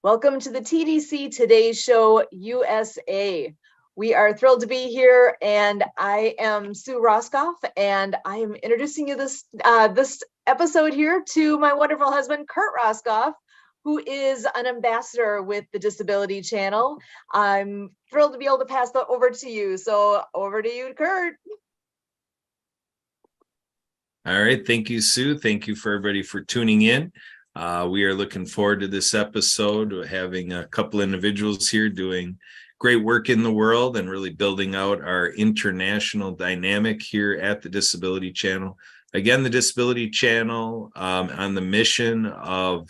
Welcome to the TDC Today Show USA. We are thrilled to be here, and I am Sue Roscoff, and I am introducing you this episode here to my wonderful husband, Kurt Roscoff, who is an ambassador with the Disability Channel. I'm thrilled to be able to pass that over to you. So over to you, Kurt. All right. Thank you, Sue. Thank you for everybody for tuning in. We are looking forward to this episode, having a couple individuals here doing great work in the world and really building out our international dynamic here at the Disability Channel. Again, the Disability Channel on the mission of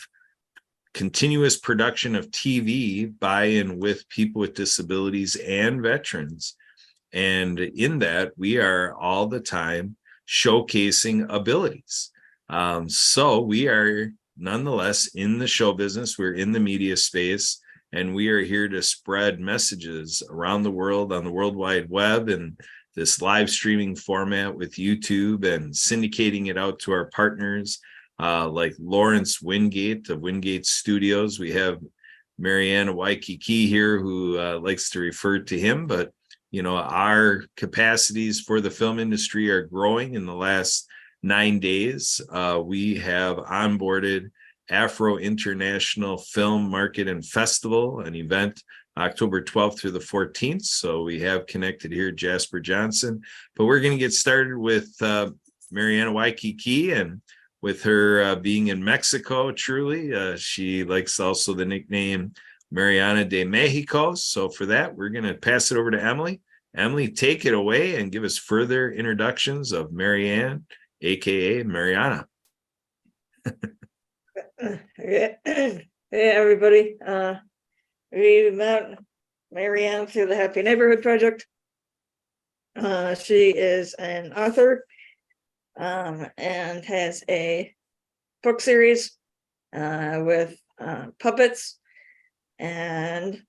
continuous production of TV by and with people with disabilities and veterans. And in that, we are all the time showcasing abilities. So we are nonetheless in the show business, we're in the media space, and we are here to spread messages around the world on the World Wide Web and this live streaming format with YouTube and syndicating it out to our partners like Lawrence Wingate of Wingate Studios. We have Mariana Waikiki here who likes to refer to him, but you know, our capacities for the film industry are growing. In the last 9 days, we have onboarded Afro International Film Market and Festival, an event October 12th through the 14th. So we have connected here Jasper Johnson, but we're going to get started with Mariana Waikiki, and with her being in Mexico, truly, she likes also the nickname Mariana de Mexico. So for that, we're going to pass it over to Emily. Emily, take it away and give us further introductions of Marianne, aka Mariana. Hey everybody. We met Marianne through the Happy Neighborhood Project. She is an author and has a book series with puppets. And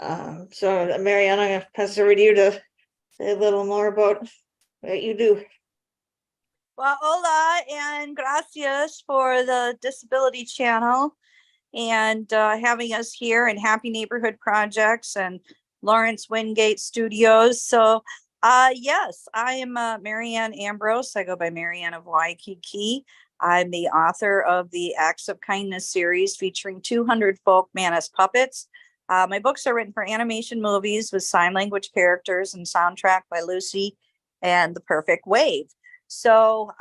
so Mariana, I'm going to pass it over to you to say a little more about what you do. Well, hola and gracias for the Disability Channel and having us here in Happy Neighborhood Projects and Lawrence Wingate Studios. So, yes, I am Marianne Ambrose. I go by Marianne of Waikiki. I'm the author of the Acts of Kindness series featuring 200 folk Manus puppets. My books are written for animation movies with sign language characters and soundtrack by Lucy and the Perfect Wave. So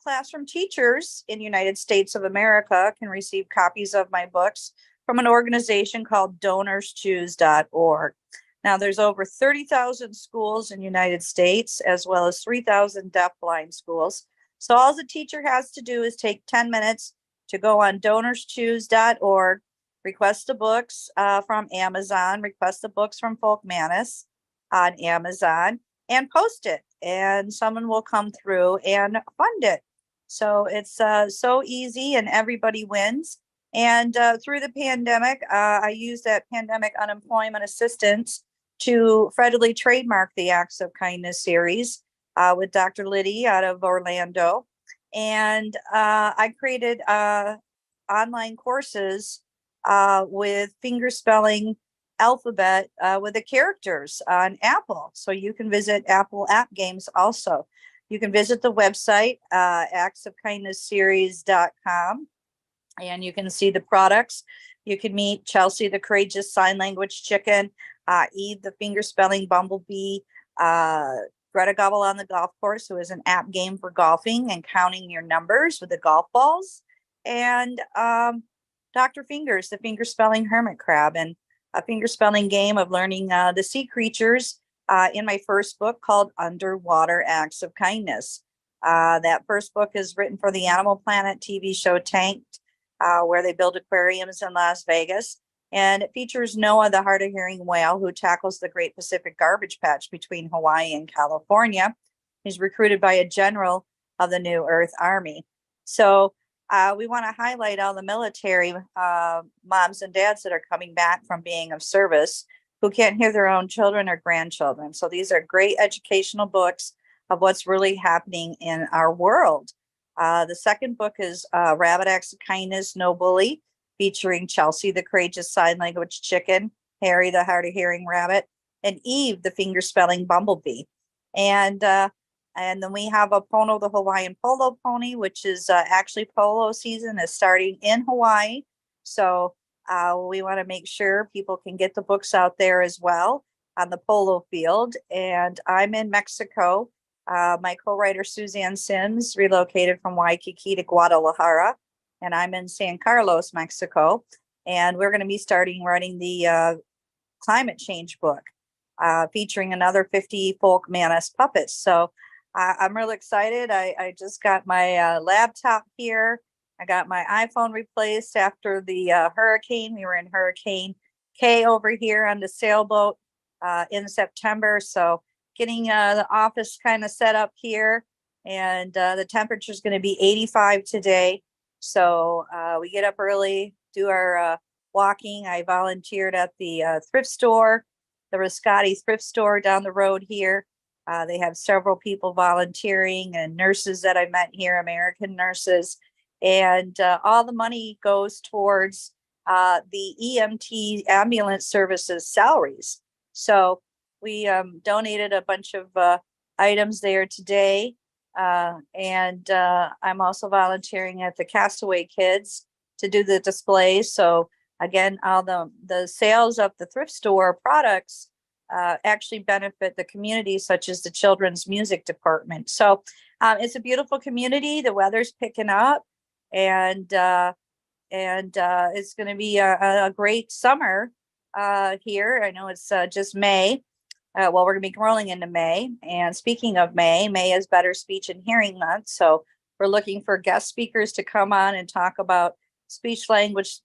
classroom teachers in the United States of America can receive copies of my books from an organization called DonorsChoose.org. Now, there's over 30,000 schools in the United States, as well as 3,000 deafblind schools. So all the teacher has to do is take 10 minutes to go on DonorsChoose.org, request the books from Amazon, request the books from Folk Manus on Amazon, and post it, and someone will come through and fund it. So it's so easy, and everybody wins. And through the pandemic, I used that pandemic unemployment assistance to federally trademark the Acts of Kindness series with Dr. Liddy out of Orlando. And I created online courses with fingerspelling alphabet with the characters on Apple. So you can visit Apple App Games also. You can visit the website, actsofkindnessseries.com, and you can see the products. You can meet Chelsea, the courageous sign language chicken, Eve, the fingerspelling bumblebee, Greta Gobble on the golf course, who is an app game for golfing and counting your numbers with the golf balls, and Dr. Fingers, the fingerspelling hermit crab, and a fingerspelling game of learning the sea creatures in my first book called Underwater Acts of Kindness. That first book is written for the Animal Planet TV show Tanked, where they build aquariums in Las Vegas. And it features Noah, the hard of hearing whale, who tackles the Great Pacific Garbage Patch between Hawaii and California. He's recruited by a general of the New Earth Army. So we want to highlight all the military moms and dads that are coming back from being of service who can't hear their own children or grandchildren. So these are great educational books of what's really happening in our world. The second book is Rabbit Acts of Kindness, No Bully. featuring Chelsea, the courageous sign language chicken, Harry, the hard of hearing rabbit, and Eve, the finger spelling bumblebee. And then we have a Pono, the Hawaiian polo pony, which is actually polo season is starting in Hawaii. So we want to make sure people can get the books out there as well on the polo field. And I'm in Mexico. My co-writer Suzanne Sims relocated from Waikiki to Guadalajara, and I'm in San Carlos, Mexico. And we're going to be starting writing the climate change book, featuring another 50 folk manus puppets. So I'm really excited. I just got my laptop here. I got my iPhone replaced after the hurricane. We were in Hurricane K over here on the sailboat in September. So getting the office kind of set up here, and the temperature is going to be 85 today. So we get up early, do our walking. I volunteered at the thrift store, the Riscotti thrift store down the road here. They have several people volunteering and nurses that I met here, American nurses. And all the money goes towards the EMT ambulance services salaries. So we donated a bunch of items there today. And I'm also volunteering at the Castaway Kids to do the displays. So again, all the sales of the thrift store products actually benefit the community, such as the children's music department. So it's a beautiful community. The weather's picking up, and it's going to be a great summer here. I know it's just May. Well, we're going to be rolling into May. And speaking of May, May is Better Speech and Hearing Month. So we're looking for guest speakers to come on and talk about speech language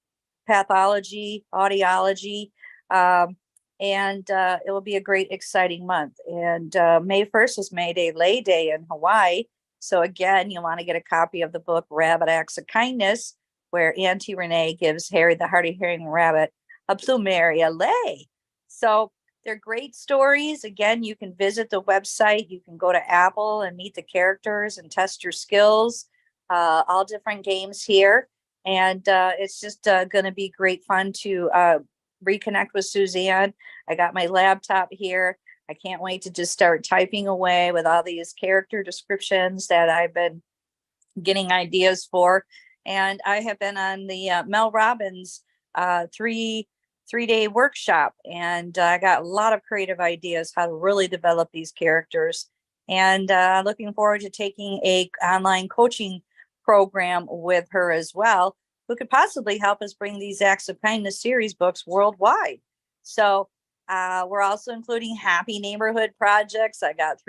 pathology, audiology, and it will be a great, exciting month. And May 1st is May Day, Lay Day in Hawaii. So again, you want to get a copy of the book, Rabbit Acts of Kindness, where Auntie Renee gives Harry, the hard of hearing rabbit, a plumeria lay. So they're great stories. Again, you can visit the website. You can go to Apple and meet the characters and test your skills. All different games here. And it's just going to be great fun to reconnect with Suzanne. I got my laptop here. I can't wait to just start typing away with all these character descriptions that I've been getting ideas for. And I have been on the Mel Robbins three-day workshop, and I got a lot of creative ideas how to really develop these characters. And looking forward to taking a online coaching program with her as well, who could possibly help us bring these Acts of Kindness series books worldwide. So we're also including happy neighborhood projects. I got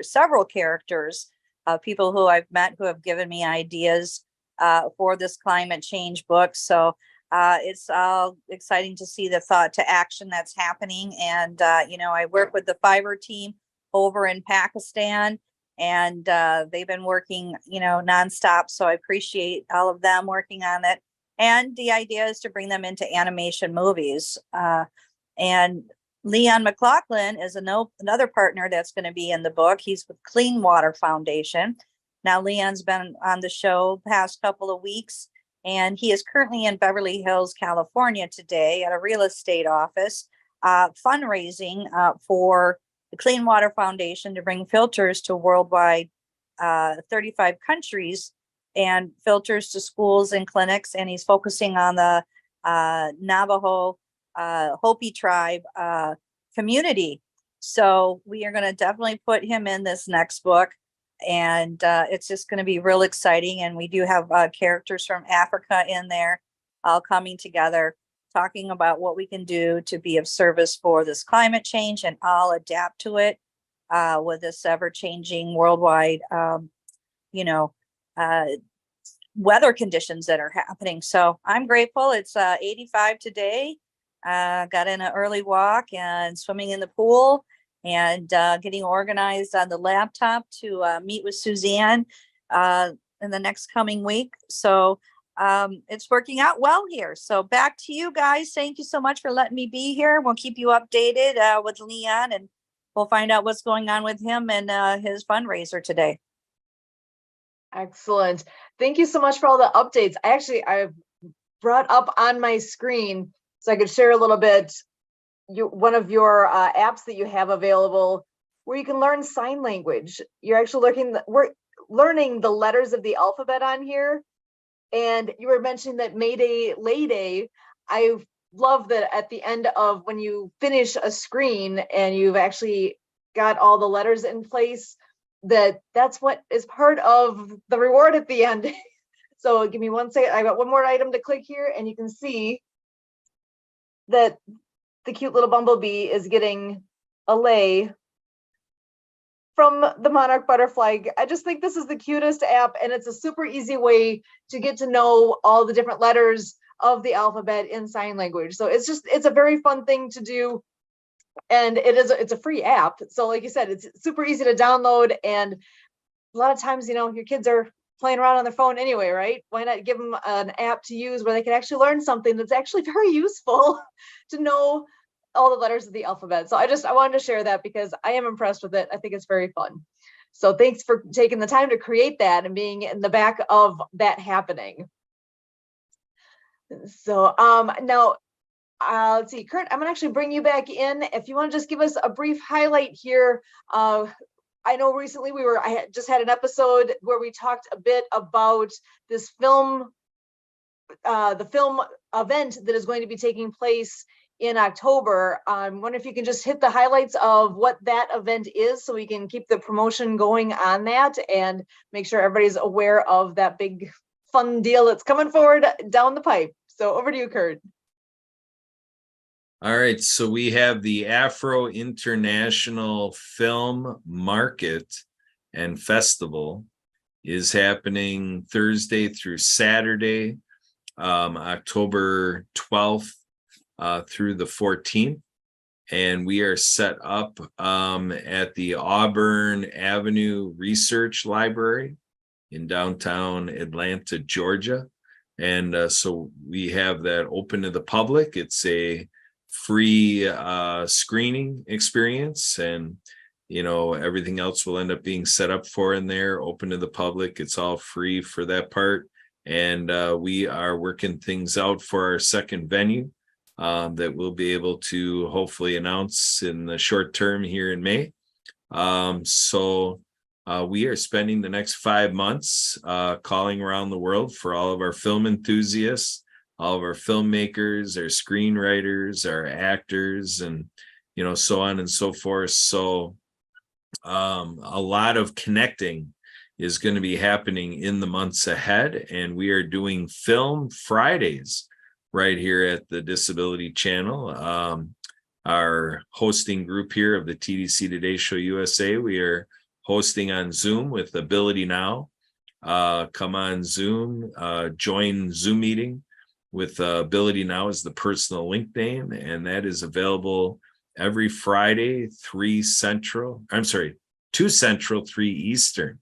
several characters, people who I've met who have given me ideas for this climate change book. So it's all exciting to see the thought to action that's happening. And, I work with the Fiverr team over in Pakistan, and they've been working, nonstop. So I appreciate all of them working on it. And the idea is to bring them into animation movies. And Leon McLaughlin is another partner that's going to be in the book. He's with Clean Water Foundation. Now, Leon's been on the show past couple of weeks, and he is currently in Beverly Hills, California today at a real estate office fundraising for the Clean Water Foundation to bring filters to worldwide 35 countries and filters to schools and clinics. And he's focusing on the Navajo Hopi tribe community. So we are going to definitely put him in this next book. And it's just going to be real exciting. And we do have characters from Africa in there all coming together, talking about what we can do to be of service for this climate change and all adapt to it with this ever-changing worldwide, weather conditions that are happening. So I'm grateful. It's 85 today. Got in an early walk and swimming in the pool, and getting organized on the laptop to meet with Suzanne in the next coming week. So it's working out well here. So back to you guys. Thank you so much for letting me be here. We'll keep you updated with Leon, and we'll find out what's going on with him and his fundraiser today. Excellent. Thank you so much for all the updates. I brought up on my screen so I could share a little bit one of your apps that you have available where you can learn sign language. You're actually we're learning the letters of the alphabet on here. And you were mentioning that May Day, Lay Day. I love that at the end of when you finish a screen and you've actually got all the letters in place, that's what is part of the reward at the end. So give me one second. I got one more item to click here, and you can see that the cute little bumblebee is getting a lay from the monarch butterfly. I just think this is the cutest app, and it's a super easy way to get to know all the different letters of the alphabet in sign language. So it's a very fun thing to do, and it's a free app. So like you said, it's super easy to download, and a lot of times, your kids are playing around on their phone anyway, right? Why not give them an app to use where they can actually learn something that's actually very useful to know all the letters of the alphabet. So I wanted to share that because I am impressed with it. I think it's very fun. So thanks for taking the time to create that and being in the back of that happening. So now let's see, Kurt, I'm gonna actually bring you back in. If you want to just give us a brief highlight here. I know recently I just had an episode where we talked a bit about this film, the film event that is going to be taking place in October. I wonder if you can just hit the highlights of what that event is so we can keep the promotion going on that and make sure everybody's aware of that big fun deal that's coming forward down the pipe. So over to you, Kurt. All right, so we have the Afro International Film Market and Festival is happening Thursday through Saturday, October 12th through the 14th. And we are set up at the Auburn Avenue Research Library in downtown Atlanta, Georgia. And so we have that open to the public. It's a free screening experience, and everything else will end up being set up for in there, open to the public. It's all free for that part. And we are working things out for our second venue that we'll be able to hopefully announce in the short term here in May. So we are spending the next 5 months calling around the world for all of our film enthusiasts, all of our filmmakers, our screenwriters, our actors, and so on and so forth. So a lot of connecting is going to be happening in the months ahead, and we are doing Film Fridays right here at the Disability Channel. Our hosting group here of the TDC Today Show USA, we are hosting on Zoom with Ability Now. Come on Zoom, join Zoom meeting with Ability Now as the personal link name, and that is available every Friday, 2 Central, 3 Eastern.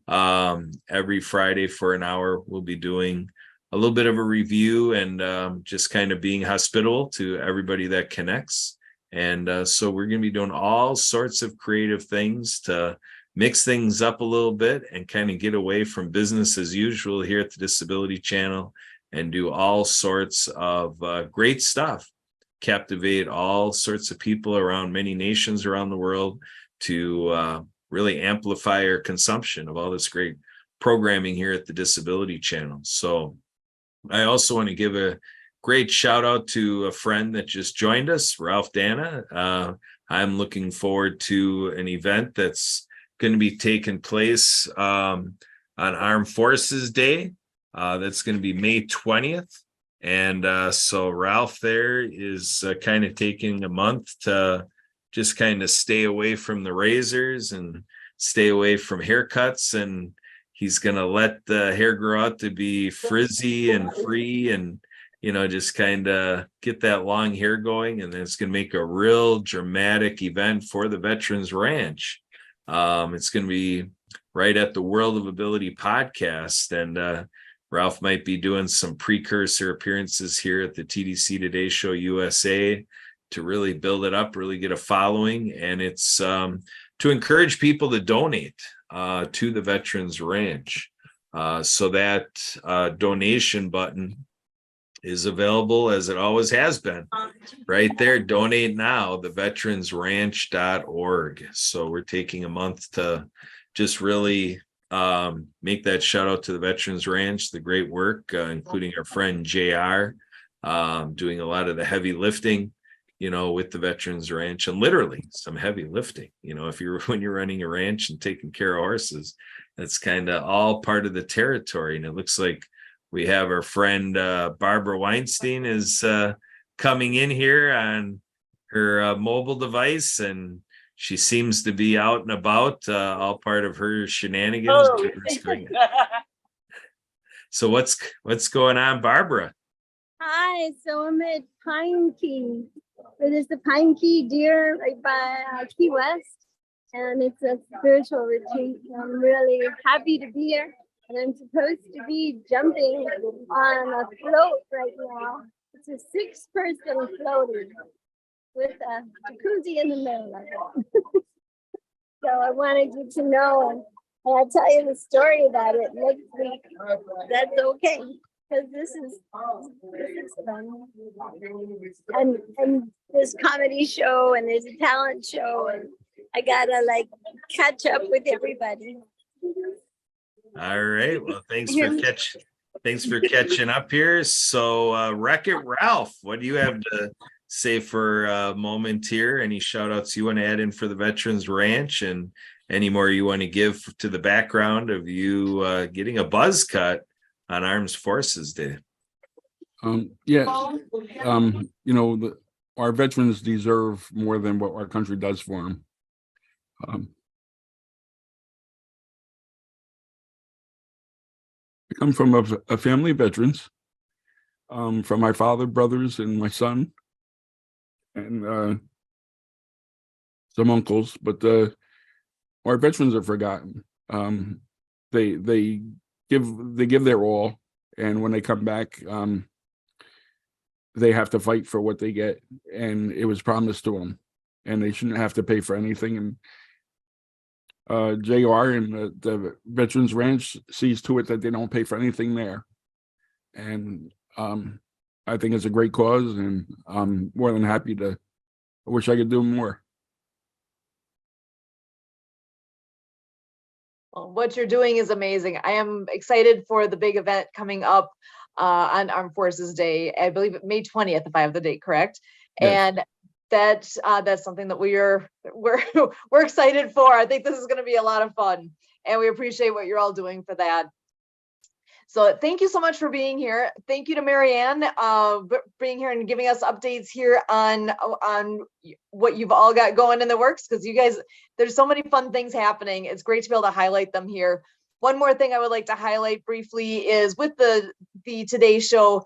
Every Friday for an hour, we'll be doing a little bit of a review and just kind of being hospitable to everybody that connects. And so we're going to be doing all sorts of creative things to mix things up a little bit and kind of get away from business as usual here at the Disability Channel and do all sorts of great stuff, captivate all sorts of people around many nations around the world to really amplify our consumption of all this great programming here at the Disability Channel. So I also want to give a great shout out to a friend that just joined us, Ralph Dana. I'm looking forward to an event that's going to be taking place on Armed Forces Day. That's going to be May 20th. And so Ralph there is kind of taking a month to just kind of stay away from the razors and stay away from haircuts. And he's going to let the hair grow out to be frizzy and free and, just kind of get that long hair going. And then it's going to make a real dramatic event for the Veterans Ranch. It's going to be right at the World of Ability podcast. And Ralph might be doing some precursor appearances here at the TDC Today Show USA to really build it up, really get a following. And it's to encourage people to donate to the Veterans Ranch. So that donation button is available as it always has been. Right there, donate now, theveteransranch.org. So we're taking a month to just really make that shout out to the Veterans Ranch, the great work, including our friend JR, doing a lot of the heavy lifting, with the Veterans Ranch, and literally some heavy lifting. When you're running a ranch and taking care of horses, that's kind of all part of the territory. And it looks like we have our friend Barbara Weinstein is coming in here on her mobile device, and she seems to be out and about, all part of her shenanigans. Oh. So what's going on, Barbara? Hi, so I'm at Pine Key. There's the Pine Key Deer right by Key West, and it's a spiritual retreat. I'm really happy to be here, and I'm supposed to be jumping on a float right now. It's a 6-person floating with a jacuzzi in the middle of it. So I wanted you to know, and I'll tell you the story about it next week. That's okay. Because this is fun. And there's comedy show and there's a talent show, and I gotta catch up with everybody. All right. Well, thanks for catching up here. So Wreck-It Ralph, what do you have to say for a moment here? Any shout outs you want to add in for the Veterans Ranch, and any more you want to give to the background of you getting a buzz cut on Armed Forces Day? Our veterans deserve more than what our country does for them. I come from a family of veterans, from my father, brothers, and my son, and some uncles, but our veterans are forgotten. They give their all, and when they come back, they have to fight for what they get, and it was promised to them, and they shouldn't have to pay for anything. And JR and the Veterans Ranch sees to it that they don't pay for anything there, and I think it's a great cause, and I'm more than happy to. I wish I could do more. Well, what you're doing is amazing. I am excited for the big event coming up on Armed Forces Day. I believe May 20th, if I have the date correct. Yes. And that's something that we're excited for. I think this is going to be a lot of fun, and we appreciate what you're all doing for that. So thank you so much for being here. Thank you to Marianne being here and giving us updates here on what you've all got going in the works, because you guys, there's so many fun things happening. It's great to be able to highlight them here. One more thing I would like to highlight briefly is with the Today Show,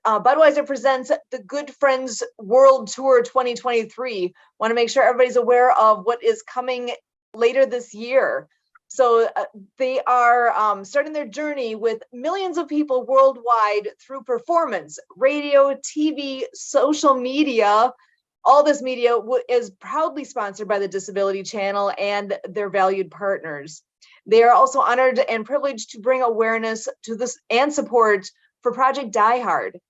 Budweiser presents the Good Friends World Tour 2023. Want to make sure everybody's aware of what is coming later this year. So they are starting their journey with millions of people worldwide through performance, radio, TV, social media. All this media is proudly sponsored by the Disability Channel and their valued partners. They are also honored and privileged to bring awareness to this and support for Project Die Hard.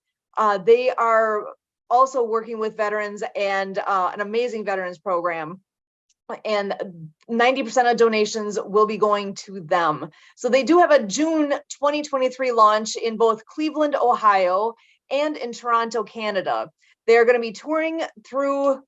They are also working with veterans and an amazing veterans program. And 90% of donations will be going to them. So they do have a June 2023 launch in both Cleveland, Ohio, and in Toronto, Canada. They're going to be touring through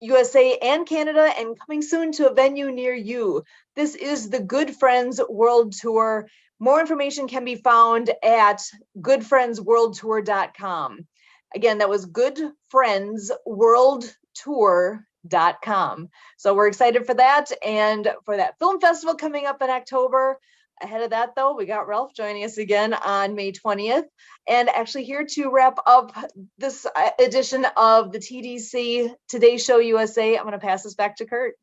USA and Canada and coming soon to a venue near you. This is the Good Friends World Tour. More information can be found at goodfriendsworldtour.com. Again, that was goodfriendsworldtour.com. So we're excited for that, and for that film festival coming up in October. Ahead of that, though, we got Ralph joining us again on May 20th, and actually here to wrap up this edition of the TDC Today Show USA. I'm going to pass this back to Kurt.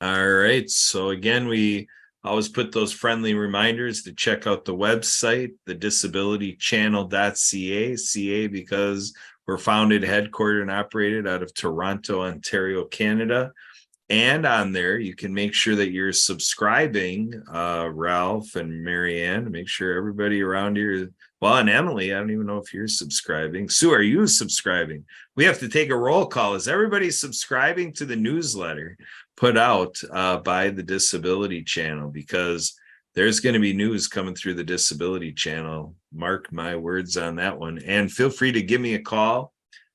All right. So again, we always put those friendly reminders to check out the website, the disabilitychannel.ca, because we're founded, headquartered, and operated out of Toronto, Ontario, Canada. And on there, you can make sure that you're subscribing, Ralph and Marianne, make sure everybody around here, well, and Emily, I don't even know if you're subscribing. Sue, are you subscribing? We have to take a roll call. Is everybody subscribing to the newsletter put out by the Disability Channel? Because there's going to be news coming through the Disability Channel. Mark my words on that one. And feel free to give me a call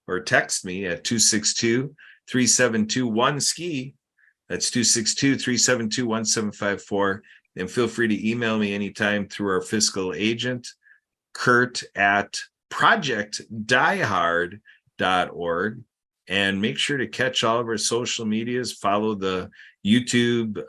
or text me at 262-3721-SKI. That's 262-372-1754. And feel free to email me anytime through our fiscal agent, Kurt at projectdiehard.org. And make sure to catch all of our social medias. Follow the YouTube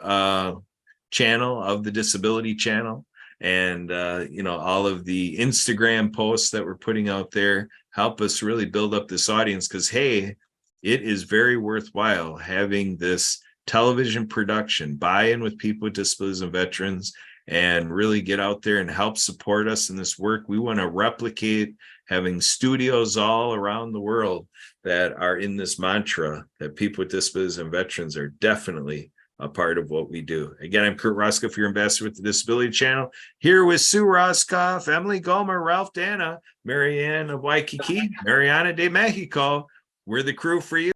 channel of the Disability Channel. And, all of the Instagram posts that we're putting out there help us really build up this audience. Because, hey, it is very worthwhile having this television production, buy-in with people with disabilities and veterans, and really get out there and help support us in this work. We want to replicate having studios all around the world that are in this mantra that people with disabilities and veterans are definitely a part of what we do. Again, I'm Kurt Roskoff, your ambassador with the Disability Channel, here with Sue Roskoff, Emily Gomer, Ralph Dana, Marianne of Waikiki, Mariana de Mexico. We're the crew for you.